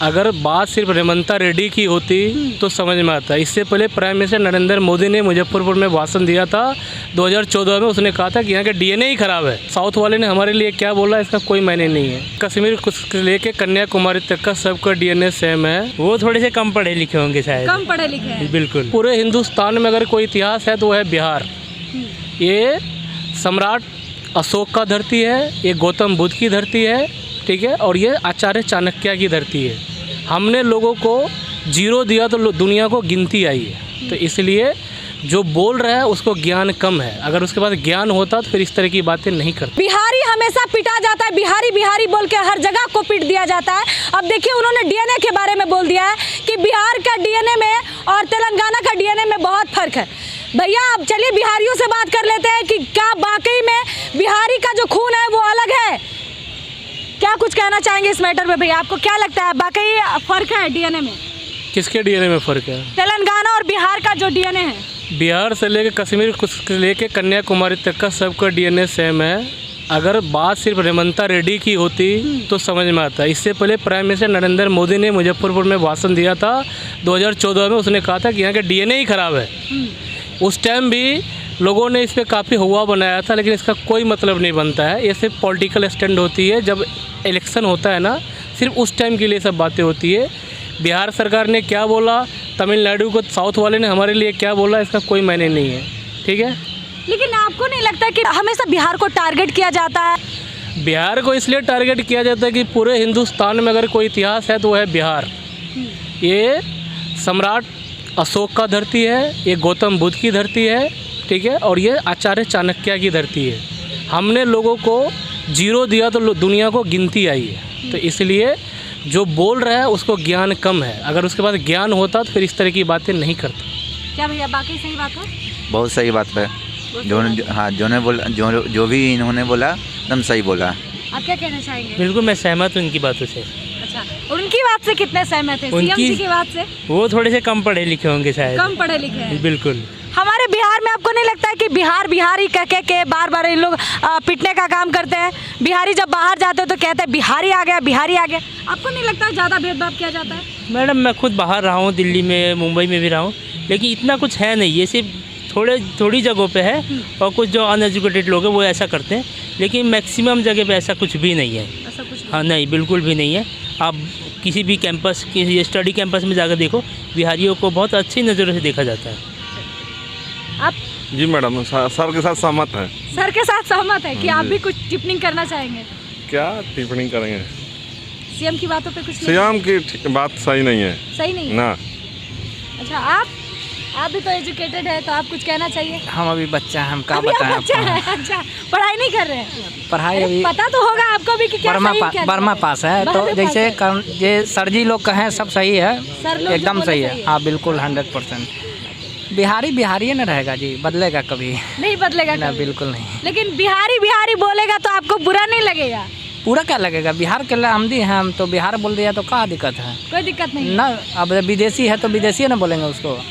अगर बात सिर्फ रेवंता रेड्डी की होती तो समझ में आता। इससे पहले प्राइम मिनिस्टर नरेंद्र मोदी ने मुजफ्फरपुर में भाषण दिया था 2014 में। उसने कहा था कि यहाँ का डीएनए ही खराब है। साउथ वाले ने हमारे लिए क्या बोला इसका कोई मायने नहीं है। कश्मीर से लेके कन्याकुमारी तक का सबका डीएनए सेम है। वो थोड़े से कम पढ़े लिखे होंगे शायद। कम पढ़े लिखे हैं। बिल्कुल। पूरे हिंदुस्तान में अगर कोई इतिहास है तो वो है बिहार। ये सम्राट अशोक का धरती है, ये गौतम बुद्ध की धरती है, ठीक है, और ये आचार्य चाणक्य की धरती है। हमने लोगों को जीरो दिया तो दुनिया को गिनती आई है। तो इसलिए जो बोल रहा है उसको ज्ञान कम है। अगर उसके पास ज्ञान होता तो फिर इस तरह की बातें नहीं करता। बिहारी हमेशा पिटा जाता है, बिहारी बिहारी बोल के हर जगह को पीट दिया जाता है। अब देखिए उन्होंने डीएनए के बारे में बोल दिया है कि बिहार का डीएनए में और तेलंगाना का डीएनए में बहुत फर्क है। भैया अब चलिए बिहारियों से बात कर लेते हैं कि क्या वाकई में बिहारी का जो खून है वो अलग है। क्या कुछ कहना चाहेंगे इस मैटर में भैया? आपको क्या लगता है वाकई फर्क है डीएनए में? किसके डीएनए में फ़र्क है? तेलंगाना और बिहार का जो डीएनए है। बिहार से लेके कश्मीर से लेके कन्याकुमारी तक का सबका डीएनए सेम है। अगर बात सिर्फ रेवंता रेड्डी की होती तो समझ में आता। इससे पहले प्राइम मिनिस्टर नरेंद्र मोदी ने मुजफ्फरपुर में भाषण दिया था 2014 में। उसने कहा था कि यहाँ का डीएनए ही खराब है। उस टाइम भी लोगों ने इस पर काफ़ी हुआ बनाया था, लेकिन इसका कोई मतलब नहीं बनता है। ये सिर्फ पॉलिटिकल स्टैंड होती है। जब इलेक्शन होता है ना, सिर्फ उस टाइम के लिए सब बातें होती है। बिहार सरकार ने क्या बोला, तमिलनाडु को साउथ वाले ने हमारे लिए क्या बोला, इसका कोई मायने नहीं है, ठीक है। लेकिन आपको नहीं लगता कि हमेशा बिहार को टारगेट किया जाता है? बिहार को इसलिए टारगेट किया जाता है कि पूरे हिंदुस्तान में अगर कोई इतिहास है तो वो है बिहार। ये सम्राट अशोक का धरती है, ये गौतम बुद्ध की धरती है, ठीक है, और ये आचार्य चाणक्य की धरती है। हमने लोगों को जीरो दिया तो दुनिया को गिनती आई है। तो इसलिए जो बोल रहा है उसको ज्ञान कम है। अगर उसके पास ज्ञान होता तो फिर इस तरह की बातें नहीं करता। क्या भैया बाकी सही बात है? बहुत सही बात है। जो भी इन्होंने बोला एकदम सही बोला। आप क्या कहना चाहेंगे? बिल्कुल मैं सहमत हूँ उनकी बातों से। अच्छा, उनकी बात से कितने सहमत हैं? सीएम जी की बात से? वो थोड़े से कम पढ़े लिखे होंगे शायद। कम पढ़े लिखे हैं। बिल्कुल। हमारे बिहार में आपको नहीं लगता है कि बिहार बिहारी कह के बार बार इन लोग पिटने का काम करते हैं? बिहारी जब बाहर जाते हैं तो कहते हैं बिहारी आ गया, बिहारी आ गया। आपको नहीं लगता ज़्यादा भेदभाव किया जाता है? मैडम मैं खुद बाहर रहा हूँ, दिल्ली में, मुंबई में भी रहा हूँ, लेकिन इतना कुछ है नहीं। ये सिर्फ थोड़ी जगहों पे है, और कुछ जो अनएजुकेटेड लोग हैं वो ऐसा करते हैं, लेकिन मैक्सिमम जगह पे ऐसा कुछ भी नहीं है। ऐसा कुछ हाँ नहीं, बिल्कुल भी नहीं है। आप किसी भी कैंपस, किसी स्टडी कैंपस में जाकर देखो, बिहारियों को बहुत अच्छी नज़रों से देखा जाता है। आप जी मैडम सर के साथ सहमत है। सर के साथ सहमत है कि आप भी कुछ टिप्पणी करना चाहेंगे? क्या टिप्पणी करेंगे? सीएम की बातों पे कुछ नहीं? सीएम की बात सही नहीं है सही नहीं ना। अच्छा, आप भी तो एजुकेटेड है तो आप कुछ कहना चाहिए। हम अभी बच्चा हैं, हम क्या अभी आप बताएं बच्चे आपको? हैं। अच्छा, पढ़ाई नहीं कर रहे हैं? पढ़ाई अभी पता तो होगा आपको भी कि क्या सही क्या बर्मा गलत पास है। तो बारहवीं पास जैसे है। ये सर जी लोग कहें सब सही है, सर लोग जो एकदम बोले सही सही है। है। हाँ बिल्कुल 100%। बिहारी बिहारी न रहेगा जी, बदलेगा कभी नहीं बदलेगा ना, कभी। बिल्कुल नहीं। लेकिन बिहारी बिहारी बोलेगा तो आपको बुरा नहीं लगेगा? पूरा क्या लगेगा, बिहार के आमदी हैं हम, तो बिहार बोल दिया तो क्या दिक्कत है? कोई दिक्कत नहीं है। ना अब विदेशी है तो विदेशी ना बोलेंगे उसको।